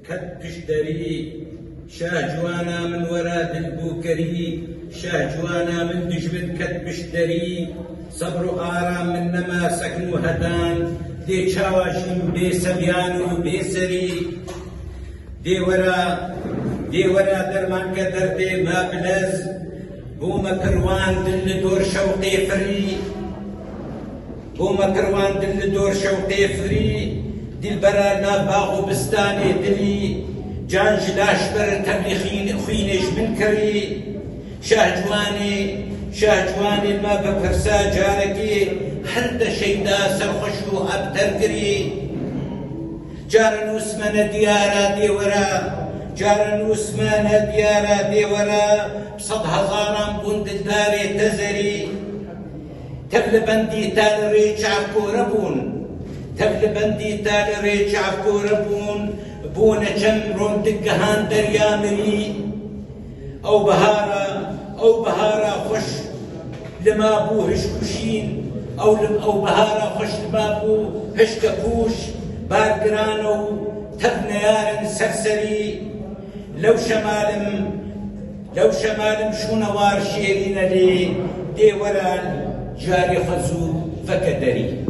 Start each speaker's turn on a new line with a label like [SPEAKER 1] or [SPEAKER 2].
[SPEAKER 1] كد تشتري شاه جوانا من وراد البوكري، شاه جوانا من دجبن كد بشتري، صبر آرام من نما سكن هدان، دي چاواشين بي سبيان و بي سري، دي ورا درمان كدر دي ما بلز، بو مكروان دل دور شوقي فري، بو مكروان دل دور شوقي فري، دل برا ناباغ بستاني دلي، جان جلاش بر تبلي خوينش من كري، شاه جواني ما بفرسا جاركي، هرد شيدا سرخشو ابتر كري، جارن وسمن ديارا دي ورا، جارن وسمن ديارا دي ورا، بصد هزاران بوند الداري تزري، تبل بندي تال ريجع كوربون، تبل بندي تال ريجع كوربون، بونا جمرون دقهان دريامري، او بهارا خوش لما بو هشكوشين، او بهارا خوش لما بو هشككوش، بارقرانو تبنيار سرسري، لو شمالم شو نوار شيرين لي، دي ورال جاري خزو فكدري.